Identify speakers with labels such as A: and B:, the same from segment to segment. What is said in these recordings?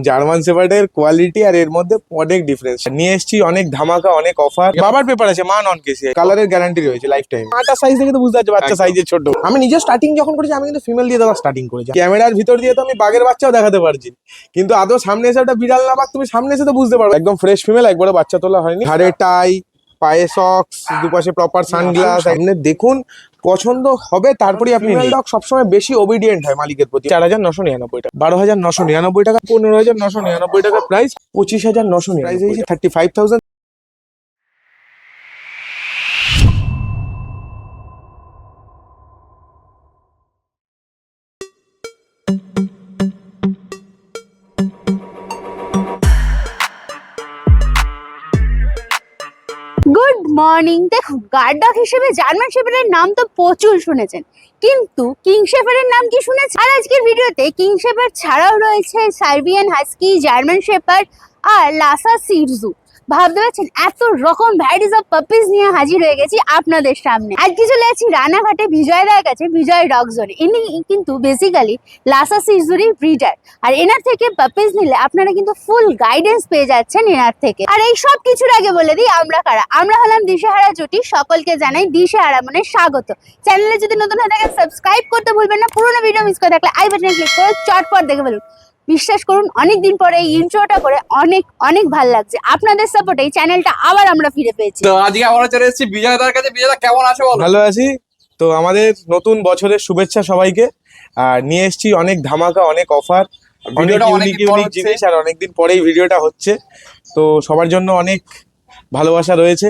A: German শেপার্ডের quality আর এর মধ্যে অনেক ডিফারেন্স নিয়ে এসেছি, অনেক ধামাকা, অনেক অফার। বাবার পেপার আছে, মা নন কেসি, কালারের গ্যারান্টি রয়েছে লাইফ টাইম। মাটা সাইজ দেখে তো বুঝতে পারছো বাচ্চা সাইজের ছোট। আমি নিজে স্টার্টিং যখন করেছি আমি কিন্তু ফিমেল দিয়ে দেওয়া স্টার্টিং করেছি। ক্যামেরার ভিতর দিয়ে তো আমি বাঘের বাচ্চাও দেখাতে পারছি, কিন্তু আদৌ সামনে এসে একটা বিড়াল না বাঘ তুমি সামনে এসে তো বুঝতে পারো। একদম ফ্রেশ ফিমেল, একবারে বাচ্চা তোলা হয়নি। ঘাড়ে টাই, পায়ে সক্স, দুপাশে প্রপার সানগ্লাস। সামনে দেখুন, পছন্দ হবে তারপরেই আপনি। ফিমেল ডগ সবসময় বেশি ওবিডিয়েন্ট হয় মালিকের প্রতি। 4,999 টাকা, 12,999 টাকা, 15,999 টাকা প্রাইস, 25,900 প্রাইস হয়েছে 35,000।
B: Good morning. দেখুন, গার্ড ডগ হিসেবে জার্মান শেপার্ডের নাম তো প্রচুর শুনেছেন, কিন্তু কিং শেপার্ডের নাম কি শুনেছেন? আর আজকের ভিডিওতে কিং শেপার্ড ছাড়াও রয়েছে সার্বিয়ান হাস্কি, জার্মান শেপার্ড আর লাসা সিটজু। ভাবতে পারছেন এত রকম ভ্যারাইটিস অফ পাপিস নিয়ে হাজির হয়ে গেছি আপনাদের সামনে। আজকে চলে আছি রানাঘাটে বিজয় দার কাছে, বিজয় ডগ জোনে। ইনি কিন্তু বেসিক্যালি লাসা সিটজুরই ব্রিডার, আর এনার থেকে পাপিস নিলে আপনারা কিন্তু ফুল গাইডেন্স পেয়ে যাচ্ছেন এনার থেকে। আর এই সব কিছুর আগে বলে দিই আমরা কারা। আমরা হলাম দিশেহারা জুটি, সকলকে জানাই দিশেহারা মনে স্বাগত। চ্যানেলে যদি নতুন হয়ে থাকেন সাবস্ক্রাইব করতে ভুলবেন না। পুরোনো ভিডিও মিস করে থাকলে আই বাটনে ক্লিক করে চটপট দেখে ফেলুন। বিশ্বাস করুন, অনেকদিন পরে এই ইন্ট্রোটা করে অনেক অনেক ভালো লাগছে। আপনাদের সাপোর্টে এই চ্যানেলটা আবার আমরা ফিরে পেয়েছি।
C: তো আজকে আমরা চলে এসেছি বিজয়দার কাছে। বিজয়দা কেমন আছো বলো?
A: ভালো আছি। তো আমাদের নতুন বছরের শুভেচ্ছা সবাইকে। আর নিয়ে এসেছি অনেক ধামাকা, অনেক অফার,
C: ভিডিওটা অনেক
A: ইউনিক জিনিস, আর অনেকদিন পরেই ভিডিওটা হচ্ছে। তো সবার জন্য অনেক ভালোবাসা রয়েছে।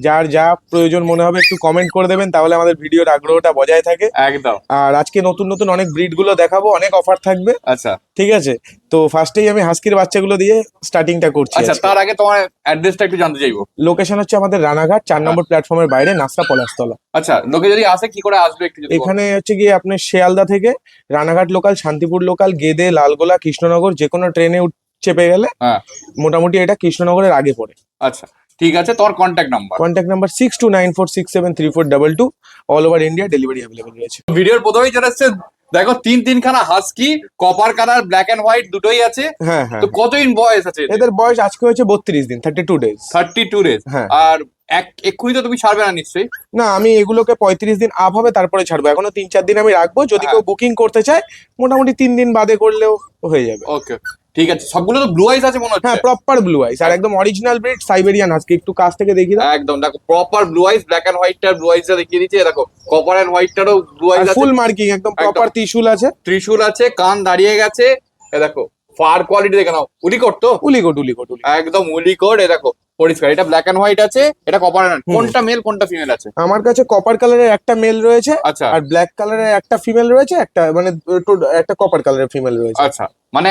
A: যার যা প্রয়োজন মনে হবে একটু কমেন্ট করে দেবেন, তাহলে আমাদের ভিডিওর আগ্রহটা বজায় থাকে।
C: একদম।
A: আর আজকে নতুন নতুন অনেক ব্রিড গুলো দেখাবো, অনেক অফার থাকবে।
C: আচ্ছা
A: ঠিক আছে, তো ফার্স্টেই আমি হাস্কির বাচ্চাগুলো দিয়ে স্টার্টিংটা করছি।
C: আচ্ছা, তার আগে তোমার অ্যাড্রেসটা একটু জানতে চাইবো।
A: লোকেশন হচ্ছে আমাদের রানাঘাট 4 নম্বর প্ল্যাটফর্মের বাইরে, নাসরা পলাশতলা।
C: আচ্ছা, লোকে যদি আসে কি করে আসবে একটু যদি বলো।
A: এখানে হচ্ছে গিয়ে আপনার শিয়ালদা থেকে রানাঘাট লোকাল, শান্তিপুর লোকাল, গেদে, লালগোলা, কৃষ্ণনগর যে কোনো ট্রেনে চেপে গেলে
C: হ্যাঁ,
A: মোটামুটি এটা কৃষ্ণনগরের আগে পড়ে।
C: আচ্ছা ঠিক আছে। তোমার contact number?
A: Contact number 6294673422। All over India delivery available রয়েছে।
C: ভিডিওর প্রথমেই চলে এসছে, দেখো তিনখানা husky, copper colour, black and white দুটোই আছে।
A: হ্যাঁ হ্যাঁ,
C: তো কতদিন বয়স আছে
A: এদের বয়স আজকে হয়েছে 32 দিন, 32 ডেজ।
C: 32 ডেজ।
A: হ্যাঁ।
C: আর এক্ষুনি তো তুমি ছাড়বে না নিশ্চয়ই?
A: না, আমি এগুলোকে 35 দিন আপ হবে তারপরে ছাড়বো। এখনো 3-4 দিন আমি রাখবো, যদি কেউ বুকিং করতে চায় মোটামুটি 3 দিন বাদে করলেও হয়ে যাবে।
C: ওকে ঠিক আছে। সবগুলো তো ব্লু আইস আছে মনে হচ্ছে।
A: হ্যাঁ, প্রপার ব্লু আইস, আর একদম অরিজিনাল ব্রিড সাইবেরিয়ান হাস্কি। একটু কাছ থেকে দেখি দাও।
C: একদম দেখো, proper blue eyes, black and হোয়াইটটার ব্লু আইসটা দেখিয়ে দিচ্ছে। দেখো কপার এন্ড হোয়াইটটারও ব্লু আইস আছে,
A: ফুল মার্কিং, একদম প্রপার ত্রিশূল আছে।
C: ত্রিশূল আছে, কান দাঁড়িয়ে গেছে। এ দেখো ফার কোয়ালিটি দেখে নাও, উলিকট তো?
A: উলিকট।
C: একদম উলিকট। এ দেখো পরিষ্কার। এটা ব্ল্যাক এন্ড হোয়াইট আছে, এটা কপার এন্ড। কোনটা মেল কোনটা ফিমেল আছে?
A: আমার কাছে কপার কালারের একটা মেল রয়েছে,
C: আচ্ছা।
A: আর ব্ল্যাক কালারের একটা ফিমেল রয়েছে, একটা মানে একটা কপার কালারের ফিমেল রয়েছে।
C: আচ্ছা, মানে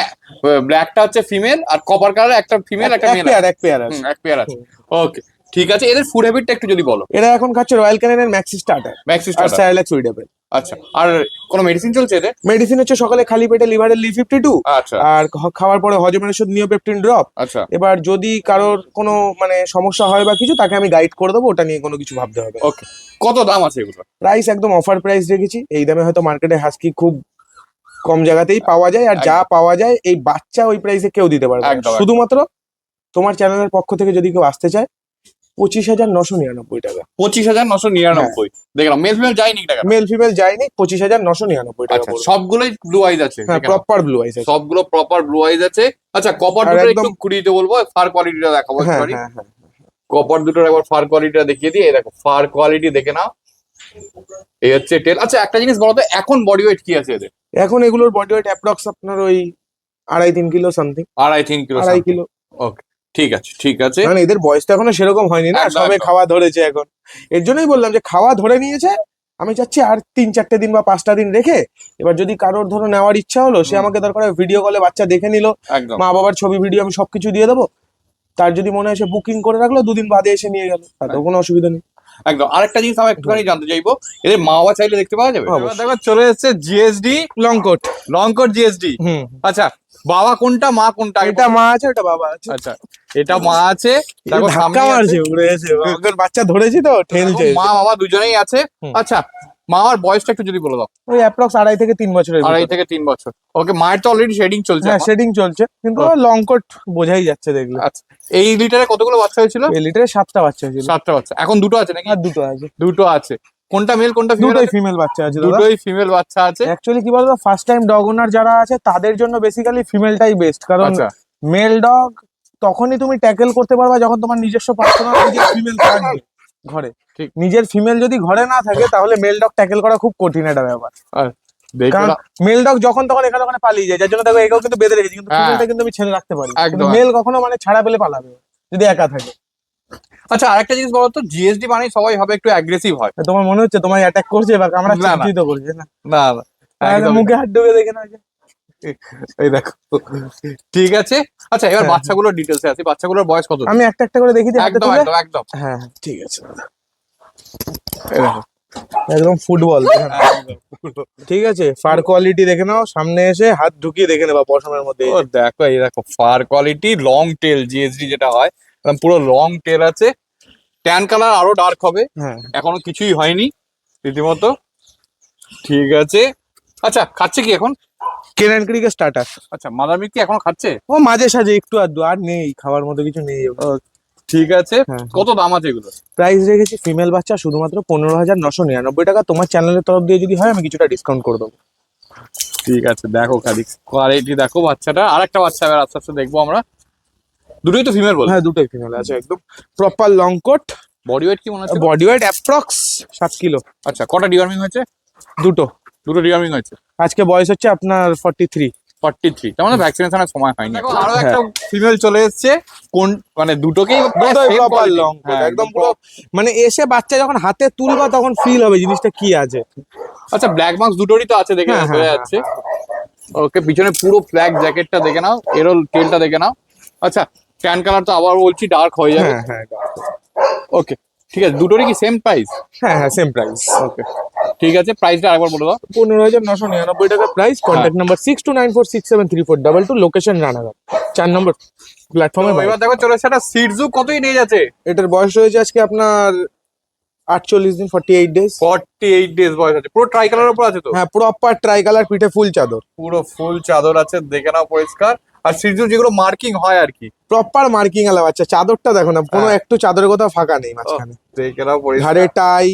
C: ব্ল্যাকটা হচ্ছে ফিমেল আর কপার কালারের একটা ফিমেল একটা মেল আছে।
A: এক পেয়ার আছে।
C: এক পেয়ার আছে। ওকে ঠিক আছে। এদের ফুড হ্যাবিটটা একটু যদি বলো।
A: এরা এখন খাচ্ছে রয়্যাল ক্যানিনের ম্যাক্সি স্টার্টার,
C: ম্যাক্সি
A: আর
C: স্টার্টার।
A: স্যারেলাক্স উইডাবেল।
C: আচ্ছা, আর কোনো মেডিসিন চলছে এদের?
A: মেডিসিন হচ্ছে সকালে খালি পেটে লিভারের লি52,
C: আচ্ছা
A: আর খাওয়ার পরে হজমের ওষুধ নিওপেপটিন ড্রপ।
C: আচ্ছা।
A: এবার যদি কারোর কোনো মানে সমস্যা হয় বা কিছু, তাকে আমি গাইড করে দেবো, ওটা নিয়ে কোনো কিছু ভাবতে হবে।
C: ওকে, কত দাম আছে এগুলো?
A: প্রাইস একদম অফার প্রাইস রেখেছি। এই দামে হয়তো মার্কেটে হাস্কি খুব কম জায়গাতেই পাওয়া যায়, আর যা পাওয়া যায় এই বাচ্চা ওই প্রাইসে কেউ দিতে পারবে না।
C: একদম।
A: শুধুমাত্র তোমার চ্যানেলের পক্ষ থেকে যদি কেউ আসতে চায় 25,999 টাকা।
C: 25,999। দেখলাম মেল ফিমেল যায়নি টাকা?
A: মেল ফিমেল যায়নি, 25,999 টাকা।
C: আচ্ছা, সবগুলোই ব্লু আইজ আছে?
A: হ্যাঁ, প্রপার ব্লু আইস আছে।
C: সবগুলো প্রপার ব্লু আইজ আছে। আচ্ছা, কপার
A: আর
C: দুটো
A: একদম-
C: একটু ঘুরিয়ে দিতে বলবো, ফার কোয়ালিটিটা দেখাবো
A: হ্যাঁ
C: একটুখানি।
A: হ্যাঁ হ্যাঁ,
C: কপার দুটোর একবার ফার কোয়ালিটিটা দেখিয়ে দিই। এই দেখো ফার কোয়ালিটি দেখে নাও। এই হচ্ছে টেল। আচ্ছা, একটা জিনিস বলো তো, এখন বডি ওয়েট কি আছে এদের?
A: এখন এগুলোর বডি ওয়েট অ্যাপ্রক্স আপনার ওই 2.5-3 কিলো সামথিং।
C: 2.5-3 কিলো।
A: 2.5 কিলো।
C: ওকে ঠিক আছে ঠিক আছে।
A: মানে এদের বয়সটা এখনো সেরকম হয়নি না,
C: একদম,
A: সবে
C: একদম।
A: খাওয়া ধরেছে এখন। এর জন্যই বললাম যে খাওয়া ধরে নিয়েছে, আমি চাচ্ছি আর 3-4 দিন বা 5টা দিন রেখে, এবার যদি কারোর ধরো নেওয়ার ইচ্ছা হলো, সে আমাকে দরকার ভিডিও কলে বাচ্চা দেখে নিল,
C: একদম
A: মা বাবার ছবি ভিডিও আমি সবকিছু দিয়ে দেবো। তার যদি মনে হয় সে বুকিং করে রাখলো, 2 দিন বাদে এসে নিয়ে গেল, তাতেও কোনো অসুবিধা নেই।
C: একদম। আরেকটা জিনিস আমি একটুখানি জানতে চাইবো, এদের মা বাবা চাইলে দেখতে পাওয়া যাবে?
A: অবশ্যই।
C: দেখো চলে এসেছে জিএসডি
A: লং কোট।
C: জিএসডি। আচ্ছা, বাবা কোনটা মা কোনটা?
A: এটা মা আছে, ওটা বাবা আছে।
C: আচ্ছা, এটা মা আছে। দেখো
A: ধাক্কা মারছে, উড়ে এসে ওদের বাচ্চা ধরেছি তো ঠেলছে।
C: মা বাবা দুজনেই আছে।
A: হুম।
C: আচ্ছা, মামার বয়সটা একটু যদি বলে দাও।
A: ওই অ্যাপ্রক্স 2.5 থেকে 3 বছরের ভিতরে।
C: 2.5 থেকে 3 বছর। ওকে, মায়ের তো অলরেডি শেডিং চলছে
A: হ্যাঁ
C: এখন।
A: শেডিং চলছে, কিন্তু
C: ও।
A: লং কোট বোঝাই যাচ্ছে দেখলে।
C: আচ্ছা, এই লিটারে কতগুলো বাচ্চা হয়েছিল?
A: এই লিটারে 7টা বাচ্চা হয়েছিল।
C: 7টা বাচ্চা, এখন দুটো আছে নাকি?
A: আর দুটো আছে।
C: দুটো আছে, কোনটা মেল কোনটা ফিমেল?
A: দুটোই ফিমেল বাচ্চা আছে দাদা।
C: দুটোই ফিমেল বাচ্চা আছে।
A: অ্যাকচুয়ালি কি বলতো, ফার্স্ট টাইম ডগ ওনার যারা আছে তাদের জন্য বেসিক্যালি ফিমেলটাই বেস্ট, কারণ
C: আচ্ছা,
A: মেল ডগ তখনই তুমি ট্যাকেল করতে পারবা যখন তোমার নিজস্ব পার্সোনাল নিজের ফিমেল থাকবে ঘরে।
C: ঠিক।
A: নিজের ফিমেল যদি ঘরে না থাকে তাহলে মেল ডগ ট্যাকেল করা খুব কঠিন একটা ব্যাপার। কারণ
C: দেখো
A: মেল ডগ যখন তখন এখানে ওখানে পালিয়ে যায়, যার জন্য দেখো একেও কিন্তু বেঁধে রেখেছি, কিন্তু
C: হ্যাঁ।
A: ফিমেলটা কিন্তু আমি ছেড়ে রাখতে পারি।
C: একদম।
A: মেল কখনো মানে ছাড়া পেলে পালাবে যদি একা থাকে।
C: আচ্ছা, আরেকটা জিনিস বলো তো, জিএসডি মানে সবাই হবে একটু অ্যাগ্রেসিভ হয়।
A: তোমার মনে হচ্ছে তোমায় অ্যাটাক করছে বা আমরা
C: না, না।
A: চিন্তিত করছে না?
C: না না, একদম
A: মুখে হাত ঢুকে দেখে না যে।
C: এই দেখো, ঠিক আছে। আচ্ছা, এবার
A: হ্যাঁ,
C: বাচ্চাগুলোর ডিটেলসে আসি। বাচ্চাগুলোর বয়স কত?
A: আমি একটা একটা করে দেখি দিই হাতে
C: একদম
A: তুলে।
C: একদম একদম।
A: হ্যাঁ হ্যাঁ, ঠিক আছে দাদা।
C: এই দেখো।
A: একদম ফুটবল।
C: একদম।
A: ঠিক আছে, ফার কোয়ালিটি দেখে নাও, সামনে এসে হাত ঢুকিয়ে দেখে নেবা পশমের মধ্যে।
C: ও দেখো, এই দেখো fur quality, long tail, GSD যেটা হয় একদম পুরো লং টেল আছে। ট্যান কালার আরো ডার্ক হবে,
A: হ্যাঁ,
C: এখনো কিছুই হয়নি রীতিমতো। ঠিক আছে। আচ্ছা, খাচ্ছে কি এখন?
A: কেনান ক্রিকের স্টার্টার।
C: আচ্ছা, মাদার মিল্ক কি এখনো খাচ্ছে?
A: ও মাঝে সাঝে একটু আধটু, আর নেই খাওয়ার মতো কিছু নেই।
C: ঠিক আছে।
A: হ্যাঁ।
C: কত দাম আছে এগুলো?
A: প্রাইস রেখেছি ফিমেল বাচ্চা শুধুমাত্র 15,999 টাকা। তোমার চ্যানেলের তরফ দিয়ে যদি হয় আমি কিছুটা ডিসকাউন্ট করে দেবো।
C: ঠিক আছে, দেখো খালি কোয়ালিটি দেখো বাচ্চাটা। আর একটা বাচ্চা এবার আস্তে আস্তে দেখবো আমরা। দুটোই তো ফিমেল বল?
A: হ্যাঁ দুটোই ফিমেল আছে, একদম proper long coat.
C: Body weight কি মনে হচ্ছে?
A: Body weight approx 7 kilo.
C: আচ্ছা, কটা ডিওয়ার্মিং হয়েছে?
A: দুটো।
C: দুটো ডিওয়ার্মিং হয়েছে।
A: আজকে বয়স হচ্ছে আপনার 43।
C: 43, তার মানে ভ্যাকসিনেশনের সময় হয়নি। দেখো, আরো
A: হ্যাঁ।
C: একটা ফিমেল চলে এসেছে। কোন মানে দুটোকেই
A: দুটোই
C: same
A: proper
C: quality।
A: Long coat,
C: হ্যাঁ,
A: একদম পুরো মানে এসে বাচ্চা যখন হাতে তুলবা তখন ফিল হবে জিনিসটা কি আছে।
C: আচ্ছা, ব্ল্যাক মার্কস দুটোরই তো আছে, দেখে
A: হ্যাঁ,
C: বোঝা
A: হ্যাঁ,
C: যাচ্ছে। ওকে, পিছনে পুরো ফ্ল্যাগ জ্যাকেটটা দেখে নাও, এরও টেলটা দেখে নাও। আচ্ছা, ট্যান কালার তো আবার বলছি ডার্ক হয়ে যাবে।
A: হ্যাঁ হ্যাঁ
C: ওকে, ঠিক আছে। দুটোরই কি সেম প্রাইস?
A: হ্যাঁ হ্যাঁ, সেম প্রাইস।
C: ওকে, ঠিক আছে। প্রাইসটা আরেকবার বলে দাও।
A: 15,999 টাকা price. Contact number 6294673422, location Ranaghat, 4 নম্বর প্ল্যাটফর্মে।
C: তো এবার দেখো চলে এসেছে একটা সিটজু, কতই নিয়ে যাচ্ছে?
A: এটার বয়স রয়েছে আজকে আপনার 48 দিন, 48 ডেজ।
C: 48 ডেজ বয়স আছে। পুরো ট্রাই কালার উপর আছে তো?
A: হ্যাঁ প্রপার ট্রাই কালার, পিঠে ফুল চাদর।
C: পুরো ফুল চাদর আছে, দেখে নাও পরিষ্কার। আর সিটজু যেগুলো মার্কিং হয় আর কি,
A: প্রপার মার্কিং আলা বাচ্চা। চাদরটা দেখো না, কোনো
C: হ্যাঁ।
A: একটু চাদরের কোথাও ফাঁকা নেই মাঝখানে।
C: দেখে নাও পরিষ্কার।
A: ঘাড়ে টাই,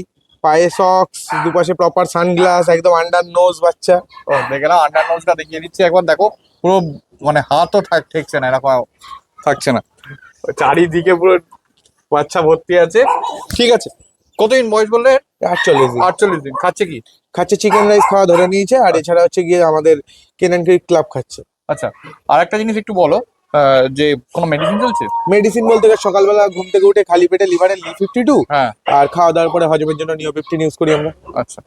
A: পায়ে সক্স, দুপাশে প্রপার সানগ্লাস, একদম আন্ডার নোজ বাচ্চা।
C: ও দেখে নাও, আন্ডার নোজটা দেখিয়ে দিচ্ছি একবার। দেখো পুরো মানে হাতও ঠেকছে না, এরকম থাকছে না। চারিদিকে পুরো বাচ্চা ভর্তি আছে। ঠিক আছে, কতদিন বয়স বললে?
A: 48 দিন।
C: 48 দিন। খাচ্ছে কি?
A: খাচ্ছে চিকেন রাইস খাওয়া ধরে নিয়েছে, আর এছাড়া হচ্ছে গিয়ে আমাদের কেনান ক্রিক ক্লাব খাচ্ছে।
C: আচ্ছা, আর একটা জিনিস একটু বলো, যে কোনো মেডিসিন চলছে?
A: মেডিসিন বলতে গেলে সকালবেলা ঘুম থেকে উঠে খালি পেটে লিভারের Li52,
C: হ্যাঁ।
A: আর খাওয়া দাওয়ার পরে হজমের জন্য নিও15 ইউজ করি আমরা।
C: আচ্ছা,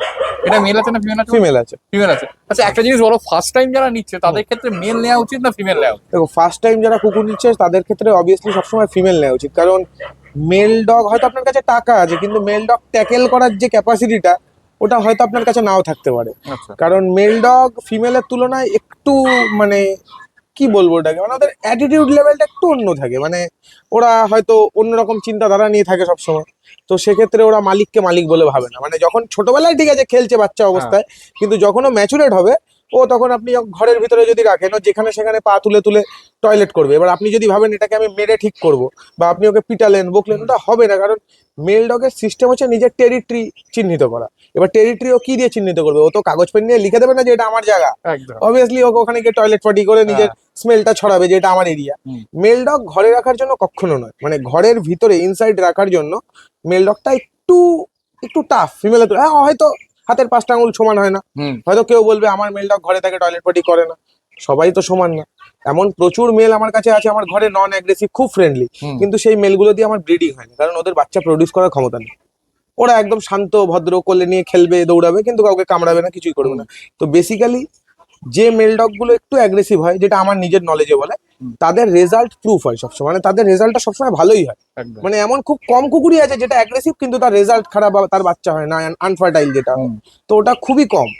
C: এটা মেল আছে না ফিমেল আছে?
A: ফিমেল আছে।
C: ফিমেল আছে। আচ্ছা, একটা জিনিস বলো, ফার্স্ট টাইম যারা নিচ্ছে তাদের ক্ষেত্রে মেল নেওয়া উচিত না ফিমেল নেওয়া উচিত?
A: দেখো ফার্স্ট টাইম যারা কুকুর নিচ্ছে তাদের ক্ষেত্রে অবভিয়াসলি সবসময় ফিমেল নেওয়া উচিত, কারণ মেল ডগ হয়তো আপনার কাছে টাকা আছে, কিন্তু মেল ডগ ট্যাকেল করার যে ক্যাপাসিটিটা ওটা হয়তো আপনার কাছে নাও থাকতে পারে।
C: আচ্ছা,
A: কারণ মেল ডগ ফিমেলের তুলনায় একটু মানে কি বলবো ওটাকে, মানে ওদের অ্যাটিটিউড লেভেলটা একটু অন্য থাকে, মানে ওরা হয়তো অন্যরকম চিন্তাধারা নিয়ে থাকে সবসময়। তো সেক্ষেত্রে ওরা মালিককে মালিক বলে ভাবে না। মানে যখন ছোটবেলায় ঠিক আছে খেলছে বাচ্চা অবস্থায়, কিন্তু যখন ও ম্যাচুরেট হবে ও তখন আপনি ঘরের ভিতরে যদি রাখেন ও যেখানে সেখানে পা তুলে তুলে টয়লেট করবে। এবার আপনি যদি ভাবেন এটাকে আমি মেরে ঠিক করব, বা আপনি ওকে পিটালেন বকলেন, ওটা হবে না। কারণ মেল ডগের সিস্টেম হচ্ছে নিজের টেরিটরি চিহ্নিত করা। এবার টেরিটরি ও কি দিয়ে চিহ্নিত করবে? ও তো কাগজ পেন নিয়ে লিখে দেবে না যে এটা আমার জায়গা।
C: একদম।
A: অবভিয়াসলি ওকে ওখানে গিয়ে টয়লেট পটি করে নিজের স্মেলটা ছড়াবে যে এটা আমার এরিয়া।
C: হুম।
A: মেল ডগ ঘরে রাখার জন্য কখনো নয়, মানে ঘরের ভিতরে ইনসাইড রাখার জন্য মেল ডগটা একটু একটু টাফ। ফিমেলের তো হয়তো হাতের 5টা আঙুল সমান হয় না,
C: হুম।
A: হয়তো কেউ বলবে আমার মেল ডগ ঘরে থাকে টয়লেট পটি করে না। সবাই তো সমান না। এমন প্রচুর মেল আমার কাছে আছে আমার ঘরে, নন অ্যাগ্রেসিভ, খুব ফ্রেন্ডলি,
C: হুম।
A: কিন্তু সেই মেলগুলো দিয়ে আমার ব্রিডিং হয় না, কারণ ওদের বাচ্চা প্রডিউস করার ক্ষমতা নেই। ওরা একদম শান্ত ভদ্র, কোলে নিয়ে খেলবে, দৌড়াবে, কিন্তু কাউকে কামড়াবে না, কিছুই করবে না। তো বেসিক্যালি যে মেল ডগ গুলো একটু অ্যাগ্রেসিভ হয়, যেটা আমার নিজের নলেজে বলে, তাদের রেজাল্ট প্রুফ হয় সবসময়, মানে তাদের রেজাল্টটা সবসময় ভালোই হয়।
C: একদম।
A: মানে এমন খুব কম কুকুরই আছে যেটা অ্যাগ্রেসিভ কিন্তু তার রেজাল্ট খারাপ বা তার বাচ্চা হয় না, আনফার্টাইল যেটা হয়।
C: হুম।
A: তো ওটা খুবই কম।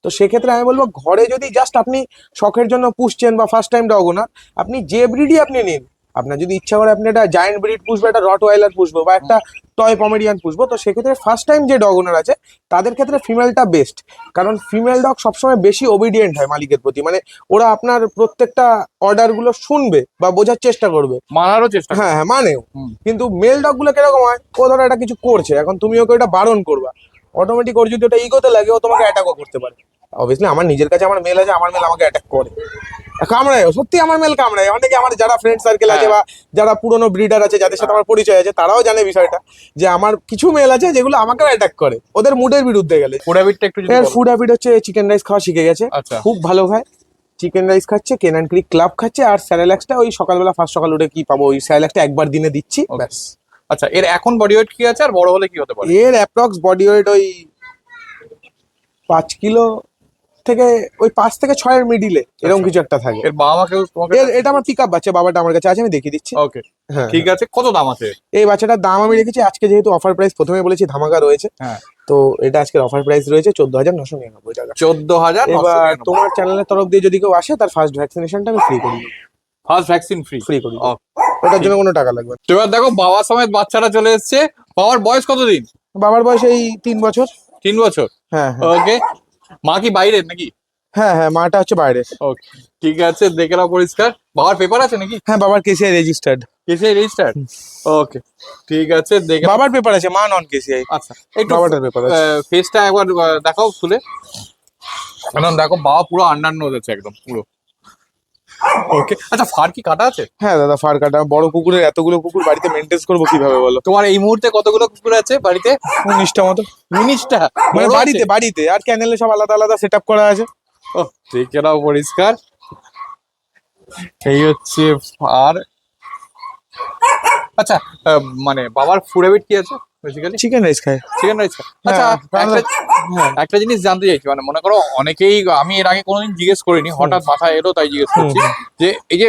A: তো সেক্ষেত্রে আমি বলবো ঘরে যদি জাস্ট আপনি শখের জন্য পুষছেন বা ফার্স্ট টাইম ডগ ওনার, আপনি যে ব্রিডই আপনি নিন, আপনার যদি ইচ্ছা করে আপনি একটা জায়ান্ট ব্রিড পুষবো, একটা রটওয়াইলার পুষবো বা একটা টয় পমেরিয়ান পুষবো, তো সেক্ষেত্রে ফার্স্ট টাইম যে ডগ ওনার আছে তাদের ক্ষেত্রে ফিমেলটা বেস্ট। কারণ ফিমেল ডগ সবসময় বেশি ওবিডিয়েন্ট হয় মালিকের প্রতি, মানে ওরা আপনার প্রত্যেকটা অর্ডার গুলো শুনবে বা বোঝার চেষ্টা করবে,
C: মানারও চেষ্টা করে।
A: হ্যাঁ হ্যাঁ মানেও।
C: হুম।
A: কিন্তু মেল ডগ গুলো কিরকম হয়, ও ধরো একটা কিছু করছে, এখন তুমি ওকে ওটা বারণ করবা, অটোমেটিক ওর যদি ওটা ইগোতে লাগে ও তোমাকে অ্যাটাকও করতে পারে। অবভিয়াসলি আমার নিজের কাছে আমার মেল আছে, আমার মেল আমাকে অ্যাটাক করে, কামড়ায়, সত্যি আমার মেল কামড়ায়। অনেকে আমার যারা ফ্রেন্ড সার্কেল আছে বা যারা পুরনো ব্রিডার আছে যাদের সাথে আমার পরিচয় আছে তারাও জানে বিষয়টা, যে আমার কিছু মেল আছে যেগুলো আমাকেও অ্যাটাক করে ওদের মুডের বিরুদ্ধে গেলে।
C: ফুড হ্যাবিটটা একটু যদি
A: এর
C: বলো।
A: ফুড হ্যাবিট হচ্ছে চিকেন রাইস খাওয়া শিখে গেছে,
C: আচ্ছা।
A: খুব ভালো খায়। চিকেন রাইস খাচ্ছে, কেনান ক্রিক ক্লাব খাচ্ছে, আর স্যারেলাক্সটা ওই সকালবেলা ফার্স্ট সকাল উঠে কি পাবো ওই স্যারেলাক্সটা একবার দিনে দিচ্ছি,
C: Okay.
A: ব্যাস।
C: আচ্ছা, এর এখন বডি ওয়েট কি আছে আর বড় হলে কি হতে পারে?
A: এর অ্যাপ্রক্স বডি ওয়েট ওই 5 কিলো থেকে ওই 5 থেকে 6 এর মিডিলে এরকম
C: আচ্ছা।
A: কিছু একটা থাকে।
C: এর বাবা মাকেও তোমাকে?
A: এটা আমার পিক আপ বাচ্চা, বাবাটা আমার কাছে আছে, আমি দেখিয়ে দিচ্ছি।
C: ওকে,
A: হ্যাঁ
C: ঠিক আছে। কত দাম আছে?
A: এই বাচ্চাটার দাম আমি রেখেছি আজকে, যেহেতু অফার প্রাইস প্রথমে বলেছি ধামাকা রয়েছে,
C: হ্যাঁ।
A: তো এটা আজকের অফার প্রাইস রয়েছে 14,999 টাকা।
C: 14,000।
A: এবার তোমার চ্যানেলের তরফ দিয়ে যদি কেউ আসে তার ফার্স্ট ভ্যাকসিনেশনটা আমি ফ্রি করি,
C: ফার্স্ট ভ্যাকসিন ফ্রি।
A: ফ্রি করি, ওটার জন্য কোনো টাকা লাগবে না।
C: তো এবার দেখো বাবা সমেত বাচ্চারা চলে এসেছে। বাবার বয়স কতদিন?
A: বাবার বয়স এই 3 বছর।
C: 3 বছর।
A: হ্যাঁ হ্যাঁ
C: ওকে, মা কি বাইরের নাকি?
A: হ্যাঁ হ্যাঁ মাটা হচ্ছে বাইরে।
C: ওকে, ঠিক আছে, দেখে নাও পরিষ্কার। বাবার পেপার আছে নাকি?
A: হ্যাঁ বাবার কেসিআই রেজিস্টার্ড।
C: কেসিআই রেজিস্টার্ড। ওকে, ঠিক আছে, দেখে।
A: বাবার পেপার আছে, মা নন কেসিআই।
C: আচ্ছা, একটু
A: বাবাটার পেপার আছে।
C: ফেসটা একবার দেখাও তুলে। এখন দেখো বাবা পুরো আন্ডার নোজ আছে একদম পুরো। ওকে, আচ্ছা ফার কি কাটা আছে?
A: হ্যাঁ দাদা ফার কাটা, বড় কুকুরের এতগুলো কুকুর বাড়িতে মেনটেন করবো কিভাবে বলো?
C: তোমার এই মুহূর্তে কতগুলো কুকুর আছে বাড়িতে?
A: 19টা মতো।
C: 19টা?
A: মানে বাড়িতে আর ক্যানেলে সব আলাদা আলাদা সেট আপ করা আছে।
C: ও, দেখে নাও পরিষ্কার। এই হচ্ছে ফার। আচ্ছা, মানে বাবার ফুড হ্যাবিট কি আছে বেসিক্যালি?
A: চিকেন রাইস খায়।
C: Chicken rice. আচ্ছা,
A: হ্যাঁ।
C: একটা জিনিস জানতে চাইছি, মানে মনে করো অনেকেই, আমি এর আগে কোনোদিন জিজ্ঞেস করিনি, হঠাৎ মাথায় এলো তাই জিজ্ঞেস করছি, যে এই যে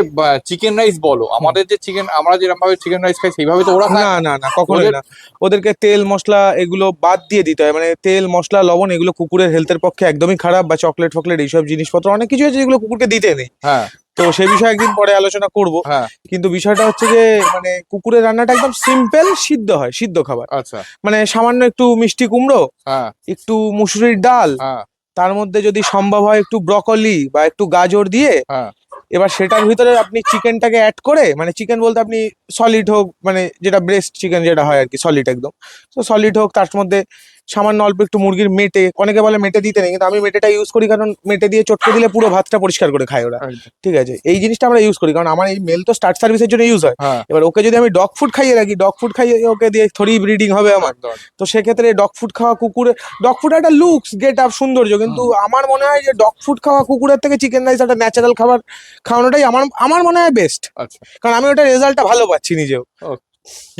C: চিকেন রাইস বলো, আমাদের যে চিকেন, আমরা যেরকম ভাবে চিকেন রাইস খাই সেইভাবে তো ওরা খায়?
A: না কখনোই না। ওদেরকে তেল মশলা এগুলো বাদ দিয়ে দিতে হয়, মানে তেল মশলা লবণ এগুলো কুকুরের হেলথের পক্ষে একদমই খারাপ, বা চকলেট ফকলেট এইসব জিনিসপত্র অনেক কিছু আছে যেগুলো কুকুরকে দিতে নেই।
C: হ্যাঁ
A: তো সে বিষয়ে একদিন পরে আলোচনা করব।
C: হ্যাঁ।
A: কিন্তু বিষয়টা হচ্ছে যে মানে কুকুরের রান্নাটা একদম সিম্পল, সিদ্ধ হয়, সিদ্ধ খাবার।
C: আচ্ছা।
A: মানে সামান্য একটু মিষ্টি কুমড়ো,
C: হ্যাঁ
A: একটু মুসুরির ডাল,
C: হ্যাঁ
A: তার মধ্যে যদি সম্ভব হয় একটু ব্রকলি বা একটু গাজর দিয়ে,
C: হ্যাঁ।
A: এবার সেটার ভিতরে আপনি চিকেনটাকে অ্যাড করে, মানে চিকেন বলতে আপনি সলিড হোক, মানে যেটা ব্রেস্ট চিকেন যেটা হয় আর কি, সলিড একদম, তো সলিড হোক, তার মধ্যে সামান্য অল্প একটু মুরগির মেটে, অনেকে বলে মেটে দিতে নেই, কিন্তু আমি মেটেটা ইউজ করি, কারণ মেটে দিয়ে চটকে দিলে পুরো ভাতটা পরিষ্কার করে খায় ওরা।
C: একদম।
A: ঠিক আছে, এই জিনিসটা আমরা ইউজ করি, কারণ আমার এই মেল তো স্টার্ট সার্ভিসের জন্য ইউজ হয়।
C: হ্যাঁ।
A: এবার ওকে যদি আমি ডগ ফুড খাইয়ে রাখি, ডগ ফুড খাইয়ে ওকে দিয়ে থোড়ি ব্রিডিং হবে আমার,
C: একদম।
A: তো সেক্ষেত্রে ডগ ফুড খাওয়া কুকুরে, ডগ ফুড একটা লুকস গেট আপ সৌন্দর্য, কিন্তু আমার মনে হয় যে ডগ ফুড খাওয়া কুকুরের থেকে চিকেন রাইস একটা ন্যাচারাল খাবার খাওয়ানোটাই আমার মনে হয় বেস্ট,
C: আচ্ছা,
A: কারণ আমি ওটা রেজাল্টটা ভালো পাচ্ছি নিজেও।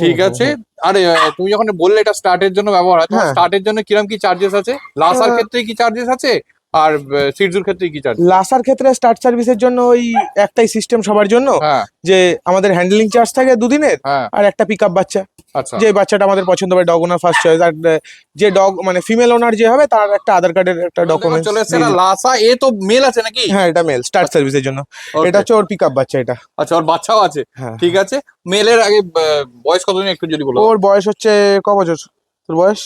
C: ঠিক আছে। আরে তুমি যখন বললে এটা স্টার্টের জন্য ব্যবহার হয়, তোমার
A: হ্যাঁ।
C: স্টার্টের জন্য কিরকম কি চার্জেস আছে? লাসার ক্ষেত্রে কি চার্জেস আছে, আর সিটজুর ক্ষেত্রে কি চার্জ?
A: লাসার ক্ষেত্রে স্টার্ট সার্ভিসের জন্য ওই একটাই সিস্টেম সবার জন্য,
C: হ্যাঁ
A: যে আমাদের হ্যান্ডলিং চার্জ থাকে 2 দিনের,
C: হ্যাঁ।
A: আর একটা পিক আপ বাচ্চা,
C: আচ্ছা,
A: যে বাচ্চাটা আমাদের পছন্দ হবে, ডগ ওনার ফার্স্ট চয়েস, আর যে ডগ মানে ফিমেল ওনার যে হবে তার একটা আধার কার্ডের একটা ডকুমেন্ট
C: চলে এসছে না লাসা। এ তো মেল আছে নাকি?
A: হ্যাঁ এটা মেল স্টার্ট সার্ভিসের জন্য।
C: Okay.
A: এটা হচ্ছে ওর পিক আপ বাচ্চা এটা।
C: আচ্ছা, ওর বাচ্চাও আছে।
A: হ্যাঁ
C: ঠিক আছে, মেলের আগে বয়স কতদিন একটু যদি বলো।
A: ওর বয়স হচ্ছে ক বছর? তোর বয়স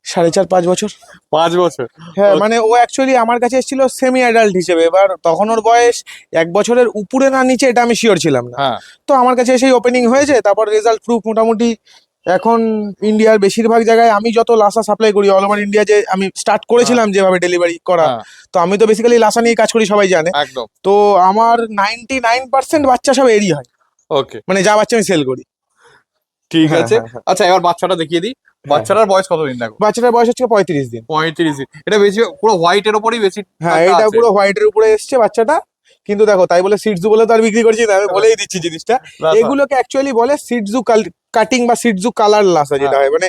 A: 4.5-5 বছর।
C: 5 বছর।
A: হ্যাঁ মানে ও অ্যাকচুয়ালি আমার কাছে এসেছিল সেমি অ্যাডাল্ট হিসেবে, এবার তখন ওর বয়স 1 বছরের উপরে না নিচে এটা আমি শিওর ছিলাম না।
C: হ্যাঁ
A: তো আমার কাছে এসেই ওপেনিং হয়েছে, তারপর রেজাল্ট প্রুফ মোটামুটি এখন ইন্ডিয়ার বেশিরভাগ জায়গায় আমি যত লাসা সাপ্লাই করি অল ওভার ইন্ডিয়া, যে আমি স্টার্ট করেছিলাম যেভাবে ডেলিভারি করা,
C: হ্যাঁ,
A: তো আমি তো বেসিক্যালি লাসা নিয়ে কাজ করি, সবাই জানে।
C: একদম।
A: তো আমার 99% বাচ্চা সব এরই হয়,
C: ওকে,
A: মানে যা বাচ্চা আমি সেল করি।
C: ঠিক
A: হ্যাঁ,
C: আছে।
A: হ্যাঁ,
C: আচ্ছা, এবার বাচ্চাটা দেখিয়ে দিই। বাচ্চাটার বয়স কতদিন দেখো?
A: বাচ্চাটার বয়স হচ্ছে 35 দিন।
C: 35 দিন। এটা বেশি পুরো হোয়াইটের ওপরই বেশি।
A: হ্যাঁ
C: টাকা
A: এটা
C: আছে।
A: পুরো হোয়াইটের উপরে এসছে বাচ্চাটা, কিন্তু দেখো তাই বলে সিটজু বলে তো আর বিক্রি করছি না, আমি বলেই দিচ্ছি জিনিসটা।
C: লাসা।
A: এগুলোকে অ্যাকচুয়ালি বলে সিটজু কাটিং বা সিটজু কালার লাসা, যেটা হয় মানে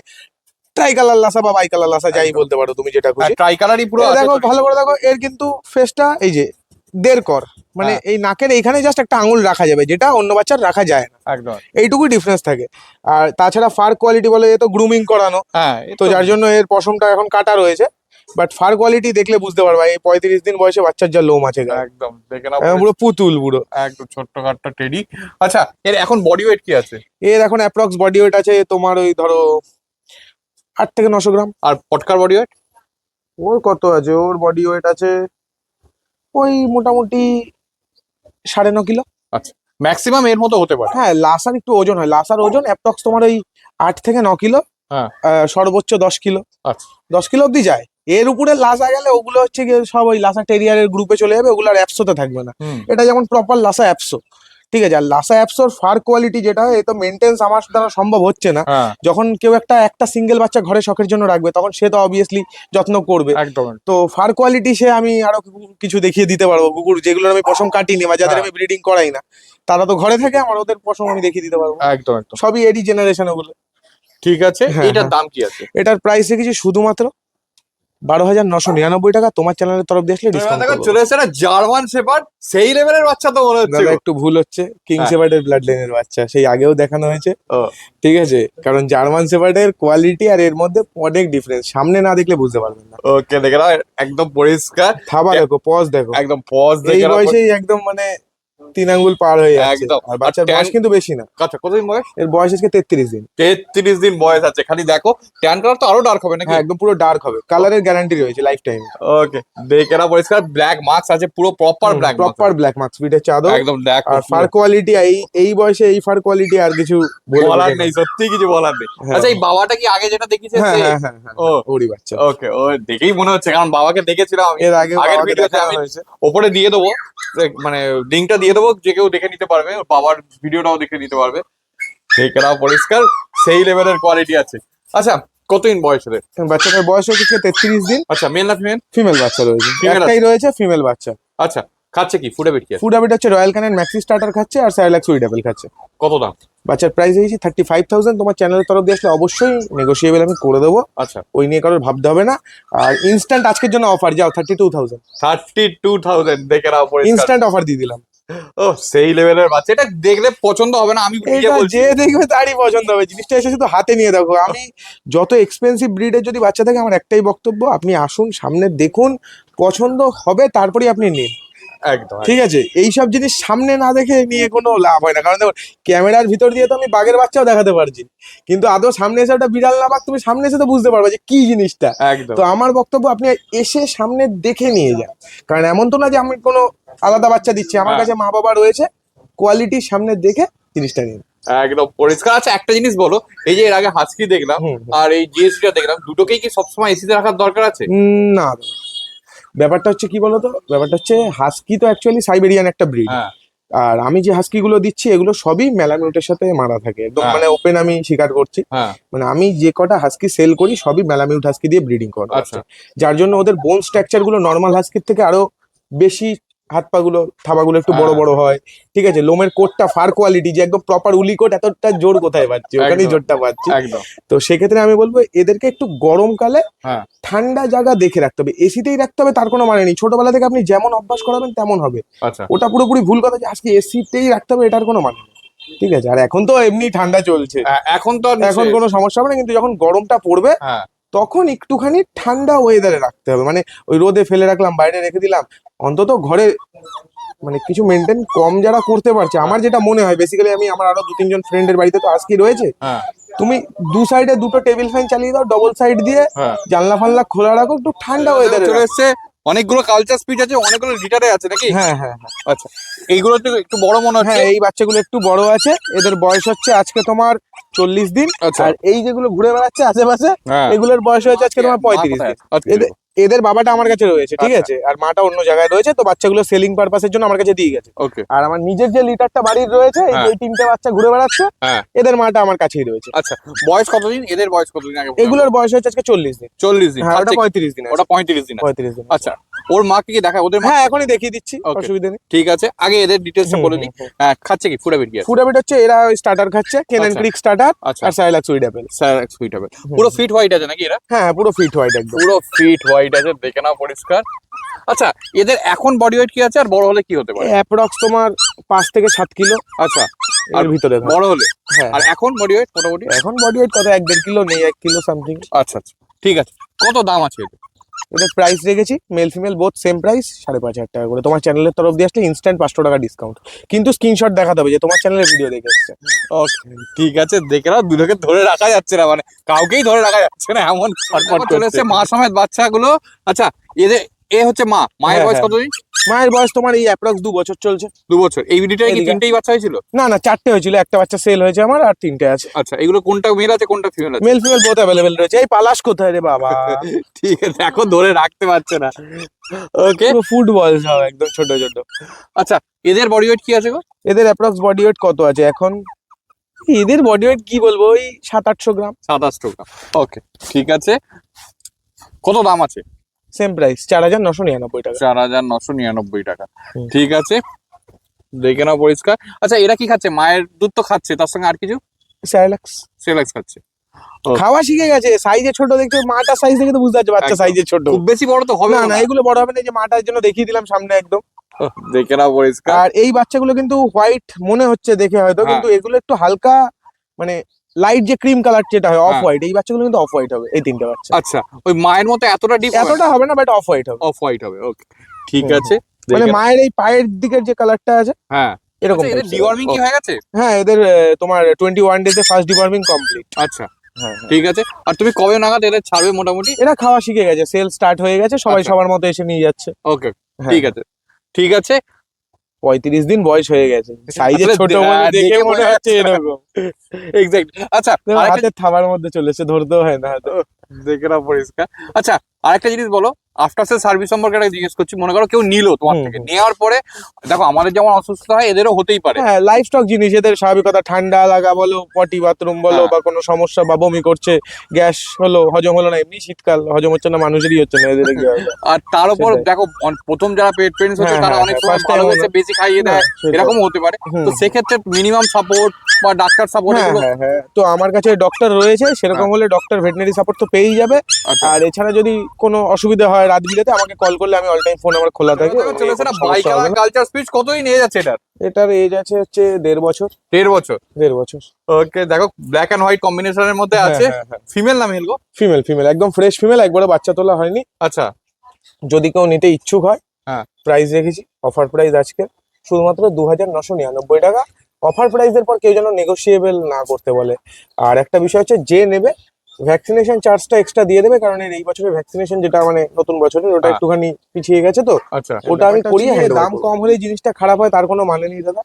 A: ট্রাই কালার লাসা বা বাই কালার লাসা, যাই
C: একদম।
A: বলতে পারো তুমি যেটা খুশি।
C: ট্রাই কালারই পুরো
A: এই
C: আছে
A: দেখো
C: তো।
A: ভালো করে দেখো, এর কিন্তু ফেসটা এই যে 1.5 কর, মানে
C: হ্যাঁ।
A: এই নাকের এইখানে জাস্ট একটা আঙুল রাখা যাবে, যেটা অন্য বাচ্চার রাখা যায় না,
C: একদম।
A: এইটুকুই ডিফারেন্স থাকে। আর তাছাড়া ফার কোয়ালিটি বলে, এ তো গ্রুমিং করানো,
C: হ্যাঁ,
A: তো যার জন্য এর পশমটা এখন কাটা রয়েছে। বাট ফার কোয়ালিটি দেখলে বুঝতে পারবা এই 35 দিন বয়সে বাচ্চার যা লোম আছে গায়ে।
C: একদম দেখে নাও
A: পুরো পুতুল পুরো।
C: একদম ছোট্ট কাটটা টেডি। আচ্ছা এর এখন বডি ওয়েট কি আছে?
A: এর এখন অ্যাপ্রক্স বডি ওয়েট আছে তোমার ওই ধরো 8 থেকে 900 গ্রাম।
C: আর পটকার বডি ওয়েট?
A: ওর কত আছে? ওর বডি ওয়েট আছে ওই মোটামুটি 9.5 কিলো।
C: আচ্ছা ম্যাক্সিমাম এর মতো হতে পারে।
A: হ্যাঁ লাসার একটু ওজন হয়, লাসার ওজন অ্যাপ্রক্স তোমার ওই 8 থেকে 9 কিলো।
C: হ্যাঁ।
A: সর্বোচ্চ 10 কিলো।
C: আচ্ছা
A: 10 কিলো অব্দি যায়। এর উপরে লাসা গেলে ওগুলো হচ্ছে গিয়ে সব ওই লাসা টেরিয়ারের গ্রুপে চলে যাবে, ওগুলো আর অ্যাপসোতে থাকবে না। এটা যেমন প্রপার লাসা অ্যাপসো, ঠিক আছে। আর লাসা অ্যাপসোর ফার কোয়ালিটি যেটা হয়, এ তো মেনটেন্স আমার দ্বারা সম্ভব হচ্ছে না।
C: হ্যাঁ
A: যখন কেউ একটা সিঙ্গেল বাচ্চা ঘরে শখের জন্য রাখবে তখন সে তো অবভিয়াসলি যত্ন করবে।
C: একদম।
A: তো ফার কোয়ালিটি সে আমি আরো কিছু দেখিয়ে দিতে পারবো। কুকুর যেগুলোর আমি পশম কাটিনি বা যাদের
C: হ্যাঁ।
A: আমি ব্রিডিং করাই না, তারা তো ঘরে থাকে, আমার ওদের পশম আমি দেখিয়ে দিতে পারবো।
C: একদম একদম
A: সবই এডি জেনারেশন ওগুলো।
C: ঠিক আছে।
A: হ্যাঁ,
C: এটার
A: হ্যাঁ।
C: দাম কি আছে?
A: এটার প্রাইস রেখেছি শুধুমাত্র 12,999 টাকা। তোমার চ্যানেলের তরফ দিয়ে আসলে ডিসকাউন্ট
C: দেখো চলে এসেছে না জার্মান শেপার্ড, সেই লেভেলের বাচ্চা তো মনে হচ্ছে।
A: দাদা একটু ভুল হচ্ছে, কিং
C: হ্যাঁ।
A: শেপার্ডের ব্লাড লাইনের বাচ্চা, সেই আগেও দেখানো হয়েছে।
C: ও,
A: ঠিক আছে, কারণ জার্মান শেপার্ডের কোয়ালিটি আর এর মধ্যে অনেক ডিফারেন্স, সামনে না দেখলে বুঝতে পারবেন না।
C: ওকে দেখে নাও একদম পরিষ্কার।
A: থাবা দেখো, পজ দেখো,
C: একদম পজ
A: এই
C: দেখে নাও।
A: বয়সেই একদম মানে 3 আঙ্গুল পার হয়ে যাচ্ছে।
C: একদম।
A: আর বাচ্চার
C: আর
A: বয়স
C: ট্যান-
A: কিন্তু বেশি না,
C: আচ্ছা কতদিন বয়স?
A: এর বয়স আজকে 33 দিন।
C: 33 দিন বয়স আছে। খালি দেখো ট্যান কালার তো আরো ডার্ক হবে নাকি?
A: হ্যাঁ একদম পুরো ডার্ক হবে, কালারের গ্যারান্টি রয়েছে লাইফ টাইম।
C: ওকে দেখে নাও পরিষ্কার। ব্ল্যাক মার্কস আছে, পুরো proper black
A: proper black marks, পিঠের চাদর।
C: একদম দেখো।
A: আর ফার কোয়ালিটি এই বয়সে এই ফার কোয়ালিটি আর কিছু
C: বলার নেই, সত্যি কিছু বলার নেই।
A: হ্যাঁ।
C: আচ্ছা এই বাবাটা কি আগে যেটা দেখিয়েছে?
A: হ্যাঁ হ্যাঁ হ্যাঁ হ্যাঁ,
C: ও
A: ওরই বাচ্চা।
C: ওকে ও দেখেই মনে হচ্ছে, কারণ বাবাকে দেখেছিলাম আমি
A: এর আগে
C: আগের
A: বাবাকে
C: ভিডিওতে।
A: দেখানো
C: আমি
A: হয়েছে।
C: ওপরে দিয়ে দেবো, মানে লিঙ্কটা দিয়ে দেবো, যে কেউ দেখে নিতে পারবে, ওর বাবার ভিডিওটাও দেখে নিতে পারবে। দেখে নাও পরিষ্কার, সেই লেভেলের কোয়ালিটি আছে। আচ্ছা কতদিন বয়স এদের?
A: বাচ্চাটার বয়স হচ্ছে 33 দিন।
C: আচ্ছা মেল না ফিমেল?
A: ফিমেল বাচ্চা রয়েছে,
C: Female
A: একটাই রয়েছে ফিমেল বাচ্চা।
C: আচ্ছা খাচ্ছে কি? ফুড হ্যাবিট কি আছে?
A: ফুড হ্যাবিট হচ্ছে রয়্যাল ক্যানিন ম্যাক্সি স্টার্টার খাচ্ছে আর স্যারলাক্স সুইট অ্যাপেল খাচ্ছে।
C: কত দাম?
A: বাচ্চার প্রাইস দিয়েছি 35,000। তোমার চ্যানেলের তরফ দিয়ে আসলে অবশ্যই নেগোসিয়েবল আমি করে দেবো,
C: আচ্ছা
A: ওই নিয়ে কারোর ভাবতে হবে না। আর ইনস্ট্যান্ট আজকের জন্য অফার, যাও 32,000
C: 32,000 দেখে নাও পরিষ্কার।
A: ইনস্ট্যান্ট অফার দিয়ে দিলাম।
C: ও সেই লেভেলের বাচ্চা, এটা দেখলে পছন্দ হবে না, আমি নিজে
A: এটা
C: বলছি।
A: যে দেখবে তারই পছন্দ হবে, জিনিসটা এসে শুধু হাতে নিয়ে দেখো। আমি যত এক্সপেন্সিভ ব্রিডের যদি বাচ্চা থাকে, আমার একটাই বক্তব্য, আপনি আসুন, সামনে দেখুন, পছন্দ হবে তারপরেই আপনি নিন।
C: একদম
A: ঠিক আছে, এইসব জিনিস সামনে না দেখে নিয়ে কোনো লাভ হয় না। কারণ দেখো ক্যামেরার ভিতর দিয়ে তো আমি বাঘের বাচ্চাও দেখাতে পারছি, কিন্তু আদৌ সামনে এসে একটা বিড়াল না বাঘ তুমি সামনে এসে তো বুঝতে পারবে যে কি জিনিসটা।
C: একদম
A: তো আমার বক্তব্য আপনি এসে সামনে দেখে নিয়ে যান, কারণ এমন তো না যে আমি কোনো আলাদা বাচ্চা দিচ্ছি, আমার
C: হ্যাঁ।
A: কাছে মা বাবা রয়েছে, কোয়ালিটির সামনে দেখে জিনিসটা নিন।
C: একদম পরিষ্কার। আচ্ছা একটা জিনিস বলো, এই যে এর আগে হাস্কি দেখলাম
A: হুম।
C: আর এই জিএসটিটা দেখলাম, দুটোকেই কি সবসময় এসিতে রাখার দরকার আছে?
A: না, ব্যাপারটা হচ্ছে কি বলতো, ব্যাপারটা হচ্ছে হাস্কি তো অ্যাকচুয়ালি সাইবেরিয়ান একটা ব্রিড।
C: হ্যাঁ
A: আর আমি যে হাস্কি গুলো দিচ্ছি এগুলো সবই ম্যালামিউটের সাথে মারা থাকে, একদম
C: হ্যাঁ।
A: মানে ওপেন আমি স্বীকার করছি।
C: হ্যাঁ
A: মানে আমি যে কটা হাস্কি সেল করি সবই ম্যালামিউট হাস্কি দিয়ে ব্রিডিং করা,
C: আচ্ছা
A: যার জন্য ওদের বোন স্ট্রাকচার গুলো নর্মাল হাস্কির থেকে আরো বেশি, হাত পা গুলো থাবাগুলো একটু বড়
C: হ্যাঁ।
A: বড় হয়। ঠিক আছে, লোমের কোটটা ফার কোয়ালিটি যে একদম প্রপার উলি কোট, এতটা জোর কোথায় পাচ্ছি, ওখানেই
C: একদম।
A: জোরটা পাচ্ছি।
C: একদম
A: তো সেক্ষেত্রে আমি বলবো এদেরকে একটু গরমকালে
C: হ্যাঁ
A: ঠান্ডা জায়গা দেখে রাখতে হবে, এসিতেই রাখতে হবে তার কোনো মানে নেই। ছোটবেলা থেকে আপনি যেমন অভ্যাস করাবেন তেমন হবে,
C: আচ্ছা
A: ওটা পুরোপুরি ভুল কথা যে আজকে এসিতেই রাখতে হবে, এটার কোনো মানে নেই। ঠিক আছে, আর এখন তো এমনি ঠান্ডা চলছে,
C: এখন তো আর
A: এখন
C: নিচে-
A: কোনো সমস্যা হবে না, কিন্তু যখন গরমটা পড়বে
C: হ্যাঁ
A: তখন একটুখানি ঠান্ডা ওয়েদারে রাখতে হবে। মানে ওই রোদে ফেলে রাখলাম, বাইরে রেখে দিলাম, অন্তত ঘরে মানে কিছু মেনটেন কম যারা করতে পারছে, আমার যেটা মনে হয় বেসিক্যালি, আমি আমার আরো 2-3 ফ্রেন্ডের বাড়িতে তো আজকে রয়েছে,
C: হ্যাঁ
A: তুমি দু সাইডে দুটো টেবিল ফ্যান চালিয়ে দাও, ডবল সাইড দিয়ে
C: হ্যাঁ
A: জানলা ফানলা খোলা রাখো, একটু ঠান্ডা ওয়েদারে।
C: চলে এসছে। অনেকগুলো কালচার স্পিচ আছে, অনেকগুলো লিটারে আছে নাকি?
A: হ্যাঁ হ্যাঁ হ্যাঁ
C: আচ্ছা এইগুলো তো একটু বড় মনে হচ্ছে।
A: হ্যাঁ, এই বাচ্চাগুলো একটু বড় আছে, এদের বয়স হচ্ছে আজকে তোমার 40 দিন।
C: আচ্ছা।
A: আর এই যেগুলো ঘুরে বেড়াচ্ছে আশেপাশে,
C: হ্যাঁ
A: এগুলোর বয়স হয়েছে আজকে তোমার 35 দিন।
C: আচ্ছা,
A: এদের বাবাটা আমার কাছে রয়েছে, ঠিক
C: আচ্ছা।
A: আছে, আর মাটা অন্য জায়গায় রয়েছে। তো বাচ্চাগুলো সেলিং পারপাসের জন্য আমার কাছে দিয়ে গেছে।
C: ওকে
A: আর আমার নিজের যে লিটারটা বাড়ির রয়েছে, এই যে
C: হ্যাঁ।
A: এই 3টে বাচ্চা ঘুরে বেড়াচ্ছে,
C: হ্যাঁ
A: এদের মাটা আমার কাছেই রয়েছে।
C: আচ্ছা বয়স কতদিন? এদের বয়স কতদিন আগে?
A: এগুলোর বয়স হচ্ছে আজকে 40 দিন।
C: 40 দিন।
A: হ্যাঁ, ওটা
C: খাচ্ছে কি?
A: 35 দিন আছে।
C: ওটা 35 দিন আছে।
A: 35 দিন।
C: আচ্ছা ওর মা কি দেখা ওদের মা?
A: হ্যাঁ, এখনই দেখিয়ে দিচ্ছি,
C: Okay.
A: অসুবিধা নেই।
C: ঠিক আছে, আগে এদের ডিটেলসটা বলে দিই। হ্যাঁ খাচ্ছে কি? ফুড হ্যাবিট কি আছে?
A: ফুড হ্যাবিট হচ্ছে এরা স্টার্টার খাচ্ছে, কেনেন
C: আচ্ছা।
A: ক্রিক স্টার্টার
C: আচ্ছা
A: আর সাইলাক্স সুইট অ্যাপেল।
C: স্যার সুইট হবে। পুরো ফিট হোয়াইট আছে নাকি এরা?
A: হ্যাঁ, পুরো ফিট হোয়াইট একদম।
C: পুরো ফিট হোয়াইট আছে, দেখে নাও পরিষ্কার। আচ্ছা এদের এখন বডি ওয়েট কি আছে, আর বড় হলে কি হতে পারে?
A: অ্যাপ্রক্স তোমার 5 থেকে 7 কিলো
C: আচ্ছা
A: এর ভিতরে থাকে।
C: বড় হলে?
A: হ্যাঁ,
C: আর এখন বডি ওয়েট মোটামুটি?
A: এখন বডি ওয়েট কত 1-1.5 কিলো নেই, 1 কিলো সামথিং।
C: আচ্ছা আচ্ছা ঠিক আছে। কত দাম আছে এদের?
A: এদের প্রাইস রেখেছি male female both same price 5,500 টাকা করে। তোমার চ্যানেলের তরফ দিয়ে আসলে ইনস্ট্যান্ট 500 টাকা ডিসকাউন্ট, কিন্তু স্ক্রিনশট দেখাতে হবে যে তোমার চ্যানেলের ভিডিও দেখে এসছে।
C: ওকে ঠিক আছে, দেখে নাও, দুটোকে ধরে রাখা যাচ্ছে না, মানে কাউকেই ধরে রাখা যাচ্ছে না, এমন ফটফট চলে এসেছে মা সমেত বাচ্চাগুলো। আচ্ছা এদের হচ্ছে মায়ের
A: হ্যাঁ,
C: বয়স
A: হ্যাঁ।
C: কতদিন?
A: মায়ের বয়স তোমার এই অ্যাপ্রক্স 2 বছর চলছে।
C: 2 বছর। এই ভিডিওটায় কি
A: এদিকে।
C: 3টেই বাচ্চা হয়েছিল?
A: না না, 4টে হয়েছিল, একটা বাচ্চা সেল হয়েছে আমার, আর 3টে আছে।
C: আচ্ছা এগুলো কোনটা মেল আছে কোনটা ফিমেল আছে?
A: মেল ফিমেল বোথ অ্যাভেলেবেল রয়েছে। এই পালাশ কোথায় রে বাবা?
C: ঠিক আছে, এখন ধরে রাখতে পারছে না। ওকে
A: পুরো ফুটবল সব একদম ছোট ছোট।
C: আচ্ছা এদের বডি ওয়েট কি আছে গো?
A: এদের অ্যাপ্রক্স বডি ওয়েট কত আছে এখন? এদের বডি ওয়েট কি বলবো, ওই 700-800 গ্রাম।
C: 27 টাকা। ওকে ঠিক আছে, কত দাম আছে?
A: সেম প্রাইস 4,999 টাকা।
C: 4,999 টাকা।
A: হুম।
C: ঠিক আছে, দেখে নাও পরিষ্কার। আচ্ছা এরা কি খাচ্ছে? মায়ের দুধ তো খাচ্ছে, তার সঙ্গে আর কিছু?
A: স্যালাক্স
C: সেলাক্স খাচ্ছে। Okay.
A: খাওয়া শিখে গেছে, সাইজে ছোট দেখতে, মাটার সাইজ দেখে তো বুঝতে পারছো বাচ্চা
C: একদম।
A: সাইজে ছোট।
C: খুব বেশি বড় তো হবে
A: না
C: না।
A: না, এগুলো বড় হবে না, যে মাটার জন্য দেখিয়ে দিলাম সামনে একদম।
C: দেখে নাও পরিষ্কার।
A: আর এই বাচ্চাগুলো কিন্তু হোয়াইট মনে হচ্ছে দেখে হয়তো,
C: হ্যাঁ।
A: কিন্তু এগুলো একটু হালকা মানে লাইট যে ক্রিম কালার যেটা হয় অফ
C: হ্যাঁ।
A: হোয়াইট, এই বাচ্চাগুলো কিন্তু অফ হোয়াইট হবে, এই 3টে বাচ্চা।
C: আচ্ছা ওই মায়ের মতো এতটা ডিপ
A: এতটা হবে না, বাট অফ হোয়াইট হবে।
C: অফ হোয়াইট হবে। ওকে ঠিক
A: হুম,
C: আছে,
A: মানে
C: দেখে-
A: মায়ের এই পায়ের দিকের যে কালারটা আছে
C: হ্যাঁ।
A: এরকম
C: আচ্ছা, এদের
A: types এর।
C: ডিওয়ার্মিং কি হয়ে গেছে?
A: হ্যাঁ, এদের তোমার 21 ডেজে ফার্স্ট ডিওয়ার্মিং কমপ্লিট।
C: আচ্ছা
A: হ্যাঁ,
C: ঠিক আছে। আর তুমি কবে নাগাদ এদের ছাড়বে মোটামুটি?
A: এরা খাওয়া শিখে গেছে, সেল স্টার্ট হয়ে গেছে, সবাই
C: আচ্ছা।
A: সবার মতো এসে নিয়ে যাচ্ছে।
C: ওকে
A: হ্যাঁ,
C: ঠিক আছে ঠিক আছে।
A: 35 দিন বয়স হয়ে গেছে, সাইজে
C: আসলে
A: ছোট
C: দে-
A: বলে দেখে
C: দেখে
A: মনে
C: মনে
A: হচ্ছে
C: হচ্ছে
A: এরকম।
C: এক্স্যাক্ট। আচ্ছা
A: দেখো,
C: আরেকটা
A: হাতের থাবার মধ্যে চলেছে, ধরতেও হয় না হয়তো।
C: দেখে নাও পরিষ্কার। আচ্ছা আরেকটা জিনিস বলো, আফটার সেল সার্ভিস সম্পর্কে একটা জিজ্ঞেস করছি। মনে করো কেউ নিলো তোমার
A: হুম,
C: থেকে,
A: হুম।
C: নেওয়ার পরে দেখো আমাদের যেমন অসুস্থতা হয় এদেরও হতেই পারে।
A: হ্যাঁ, লাইফ স্টক জিনিস, এদের স্বাভাবিকতা, ঠান্ডা লাগা বলো, পটি বাথরুম বলো,
C: হ্যাঁ।
A: বা কোনো সমস্যা, বা বমি করছে, গ্যাস হলো, হজম হলো না, এমনি শীতকাল হজম হচ্ছে না, মানুষেরই হচ্ছে না, এদের কি হবে?
C: আর তার উপর
A: সেটাই।
C: দেখো প্রথম যারা পেট পেরেন্টস হচ্ছে
A: হ্যাঁ,
C: তারা
A: হ্যাঁ,
C: অনেক
A: হ্যাঁ,
C: সময়
A: first time
C: ভালোবেসে
A: হলো।
C: বেশি খাইয়ে দেয়,
A: সেটাই।
C: এরকমও হতে পারে।
A: হুম।
C: তো সেক্ষেত্রে মিনিমাম সাপোর্ট বা ডাক্তার সাপোর্ট
A: হ্যাঁ,
C: এগুলো।
A: হ্যাঁ, হ্যাঁ, তো আমার কাছে ডক্টর রয়েছে, সেরকম
C: হ্যাঁ।
A: হলে ডক্টর ভেটেরিনারি সাপোর্ট তো পেয়েই যাবে।
C: আচ্ছা
A: আর এছাড়া যদি কোনো অসুবিধা হয় রাত বিরেতে আমাকে কল করলে আমি অল টাইম ফোন আমার খোলা থাকে।
C: চলে এসে না
A: কোনো সমস্যা হবে না।
C: কালচার স্পিচ কতই নিয়ে যাচ্ছে এটার?
A: এটার এজ আছে হচ্ছে 1.5 বছর।
C: 1.5 বছর।
A: 1.5 বছর।
C: ওকে দেখো ব্ল্যাক এন্ড হোয়াইট কম্বিনেশনের মধ্যে আছে। ফিমেল না মেল গো?
A: ফিমেল, ফিমেল একদম ফ্রেশ ফিমেল, একবারে বাচ্চা তোলা হয়নি।
C: আচ্ছা
A: যদি কেউ নিতে ইচ্ছুক হয়,
C: হ্যাঁ।
A: প্রাইস রেখেছি অফার প্রাইস আজকে শুধুমাত্র 2,999 টাকা। অফার প্রাইসের পর কেউ যেন নেগোসিয়েবল না করতে বলে। আর একটা বিষয় হচ্ছে, যে নেবে ভ্যাকসিনেশন চার্জটা এক্সট্রা দিয়ে দেবে, কারণ এই বছরের ভ্যাকসিনেশন যেটা মানে নতুন বছরের, ওটা
C: হ্যাঁ।
A: একটুখানি পিছিয়ে গেছে, তো
C: আচ্ছা
A: ওটা আমি করিয়ে হ্যান্ড দাম কম হলে জিনিসটা খারাপ হয় তার কোনো মানে নেই দাদা।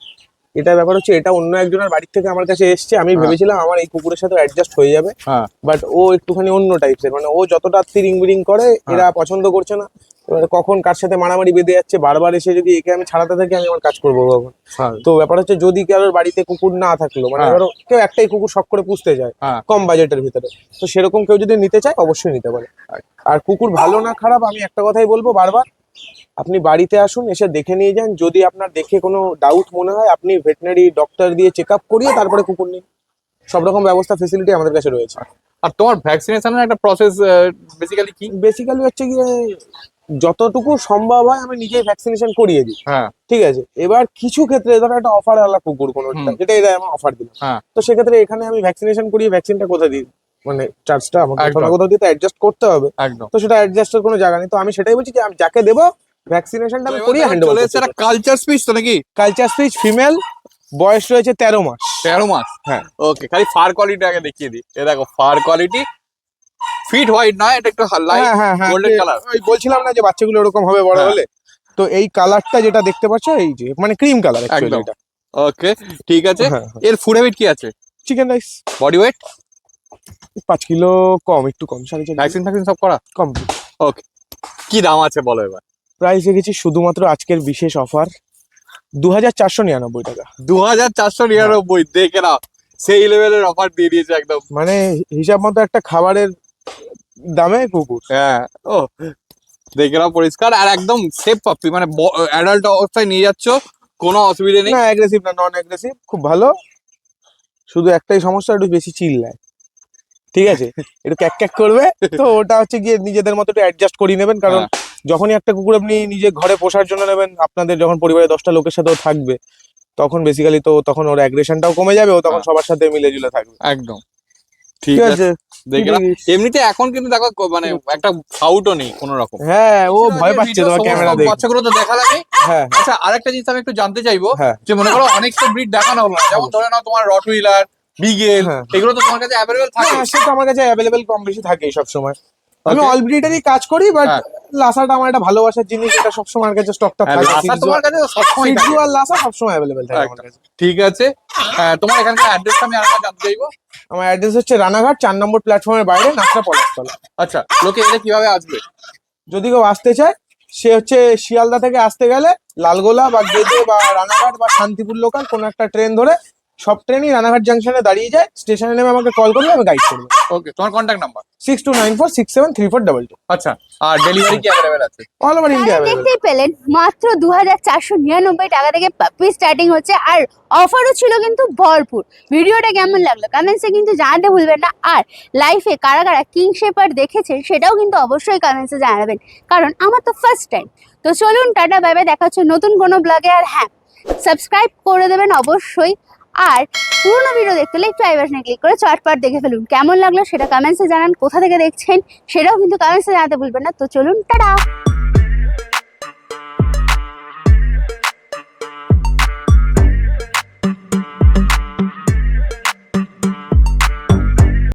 A: এটা ব্যাপার হচ্ছে, এটা অন্য একজনের বাড়ির থেকে আমার কাছে এসছে, আমি
C: হ্যাঁ।
A: ভেবেছিলাম আমার এই কুকুরের সাথে অ্যাডজাস্ট হয়ে যাবে,
C: হ্যাঁ
A: বাট ও একটুখানি অন্য টাইপসের, মানে ও যতটা তিরিং বিরিং করে এরা পছন্দ করছে না। এবারে কখন কার সাথে মারামারি বেঁধে যাচ্ছে, বারবার এসে যদি একে আমি ছাড়াতে থাকি, আমি আমার কাজ করবো কখন?
C: হ্যাঁ
A: তো ব্যাপার হচ্ছে, যদি কারোর বাড়িতে কুকুর না থাকলো, মানে
C: হ্যাঁ।
A: ধরো কেউ একটাই কুকুর শখ করে পুষতে যায়
C: হ্যাঁ।
A: কম বাজেটের ভিতরে, তো সেরকম কেউ যদি নিতে চায় অবশ্যই নিতে পারে। আর কুকুর ভালো না খারাপ আমি একটা কথাই বলবো বারবার, আপনি বাড়িতে আসুন, এসে দেখে নিয়ে যান। যদি আপনার দেখে কোনো ডাউট মনে হয়, আপনি ভেটেরিনারি ডক্টর দিয়ে চেক আপ করিয়ে তারপরে কুকুর নিন। সব রকম ব্যবস্থা ফেসিলিটি আমাদের কাছে রয়েছে।
C: আর তোমার ভ্যাকসিনেশনের একটা প্রসেস বেসিক্যালি কি?
A: বেসিক্যালি হচ্ছে গিয়ে যতটুকু সম্ভব হয় আমি নিজেই ভ্যাকসিনেশন করিয়ে দিই,
C: হ্যাঁ
A: ঠিক আছে। এবার কিছু ক্ষেত্রে ধরো একটা অফার আলা কুকুর কোনোটা,
C: হুম।
A: যেটা এটা আমার অফার দিলাম,
C: হ্যাঁ।
A: তো সেক্ষেত্রে এখানে আমি ভ্যাকসিনেশন করিয়ে ভ্যাকসিনটা কোথায় দিই, মানে চার্জটা আমাকে
C: একদম।
A: কোথাও না কোথাও দিতে অ্যাডজাস্ট করতে হবে,
C: একদম।
A: তো সেটা অ্যাডজাস্টের কোনো জায়গা নেই। তো আমি সেটাই বলছি যে আমি যাকে দেবো ভ্যাকসিনেশনটা আমি করিয়ে হ্যান্ড
C: চলে এসেছে একটা কালচার স্পিচ তো নাকি?
A: কালচার স্পিচ ফিমেল, বয়স রয়েছে 13 মাস।
C: 13 মাস।
A: হ্যাঁ।
C: ওকে খালি ফার কোয়ালিটি আগে দেখিয়ে দিই। এ দেখো ফার কোয়ালিটি, ফিট হোয়াইট না, এটা একটু লাইট
A: হ্যাঁ, হ্যাঁ, হ্যাঁ,
C: গোল্ডেন কালার।
A: ওই বলছিলাম না যে বাচ্চাগুলো এরকম হবে বড়
C: হ্যাঁ।
A: হলে, তো এই কালারটা যেটা দেখতে পাচ্ছ, এই যে মানে ক্রিম কালার
C: একদম।
A: এটা।
C: ওকে ঠিক আছে।
A: হ্যাঁ,
C: এর ফুড হ্যাবিট কি আছে?
A: Chicken rice.
C: Body weight?
A: 5 kilo কম, একটু কম, 4.5
C: ভ্যাকসিন ফ্যাকসিন সব করা?
A: কমপ্লিট।
C: ওকে কি দাম আছে বলো এবার?
A: প্রাইস রেখেছি শুধুমাত্র আজকের বিশেষ অফার 2,499 টাকা।
C: 2,499। দেখে নাও, সেই লেভেলের অফার দিয়ে দিয়েছে একদম।
A: মানে হিসাব মতো একটা খাবারের দামে কুকুর।
C: হ্যাঁ ও দেখে নাও পরিষ্কার, আর একদম সেফ পাপ্পি, মানে অ্যাডাল্ট অবস্থায় নিয়ে যাচ্ছ, কোনো অসুবিধা নেই।
A: না অ্যাগ্রেসিভ না, নন অ্যাগ্রেসিভ, খুব ভালো। শুধু একটাই সমস্যা, একটু বেশি চিল্লায়, ঠিক আছে, একটু ক্যাক ক্যাক করবে, তো ওটা হচ্ছে গিয়ে নিজেদের মতো একটু অ্যাডজাস্ট করে নেবেন, কারণ যখনই একটা কুকুর আপনি নিজে ঘরে পোষার জন্য নেবেন, আপনাদের যখন পরিবারে 10টা লোকের সাথেও থাকবে, তখন বেসিক্যালি তো তখন ওর অ্যাগ্রেশনটাও কমে যাবে, ও তখন
C: হ্যাঁ।
A: সবার সাথে মিলে জুলে থাকবে।
C: একদম ঠিক
A: ঠিক
C: আছে
A: আছে
C: দেখে নাও। এমনিতে এখন কিন্তু দেখো মানে একটা ফাউটও নেই কোনো রকম।
A: হ্যাঁ ও ভয় পাচ্ছে তোমার ক্যামেরা দেখে।
C: বাচ্চাগুলো তো দেখা লাগে।
A: হ্যাঁ
C: আচ্ছা আরেকটা জিনিস আমি একটু জানতে চাইবো,
A: হ্যাঁ।
C: যে মনে করো অনেক তো ব্রিড দেখানো হলো না, যেমন ধরে নাও তোমার রটউইলার, বিগেল,
A: হ্যাঁ।
C: এগুলো তো তোমার কাছে অ্যাভেলেবেল থাকে।
A: হ্যাঁ সে তো আমার কাছে অ্যাভেলেবেল কম বেশি থাকেই সবসময়। আমি
C: Okay.
A: অল ব্রিডেরই কাজ করি, বাট
C: হ্যাঁ।
A: লাসাটা আমার একটা ভালোবাসার জিনিস, এটা সবসময় আমার কাছে স্টকটা
C: হ্যাঁ,
A: থাকে।
C: লাসা তোমার কাছে তো সবসময় থাকে।
A: সিজু আর লাসা সবসময় অ্যাভেলেবেল থাকে আমার
C: একদম।
A: কাছে।
C: ঠিক আছে, তোমার এখানকার অ্যাড্রেসটা আমি আরেকবার জানতে চাইবো।
A: আমার অ্যাড্রেস হচ্ছে রানাঘাট 4 নম্বর প্ল্যাটফর্মের বাইরে, নাচরা পলাশতলা।
C: আচ্ছা, লোকে এলে কিভাবে আসবে?
A: যদি কেউ আসতে চায়, সে হচ্ছে শিয়ালদা থেকে আসতে গেলে লালগোলা বা গেদে বা রানাঘাট বা শান্তিপুর লোকাল কোনো একটা ট্রেন ধরে, সব ট্রেনই রানাঘাট জাংশনে দাঁড়িয়ে যায়, স্টেশনে নেমে আমাকে কল করবে, আমি গাইড করবো।
C: ওকে, তোমার কন্ট্যাক্ট নাম্বার?
A: 6294673422।
C: আচ্ছা, আর ডেলিভারি কি অ্যাভেলেবেল আছে?
A: All over India available.
B: দেখতেই পেলেন মাত্র 2499 টাকা থেকে পাপ্পি স্টার্টিং হচ্ছে, আর অফারও ছিল কিন্তু ভরপুর। ভিডিওটা কেমন লাগলো কমেন্টসে কিন্তু জানাতে ভুলবেন না, আর লাইফে কারা কারা কিং শেপার্ড দেখেছেন সেটাও কিন্তু অবশ্যই কমেন্টসে জানাবেন, কারণ আমার তো ফার্স্ট টাইম। তো চলুন টাটা বাই বাই, দেখা হচ্ছে নতুন কোনো ব্লগে। আর হ্যাঁ, সাবস্ক্রাইব করে দেবেন অবশ্যই, আর পুরোনো ভিডিও দেখতে হলে একটু আই বাটনে ক্লিক করে চটপট দেখে ফেলুন। কেমন লাগলো সেটা কমেন্টসে জানান, কোথা থেকে দেখছেন সেটাও কিন্তু কমেন্টসে জানাতে ভুলবেন না। তো চলুন টাটা।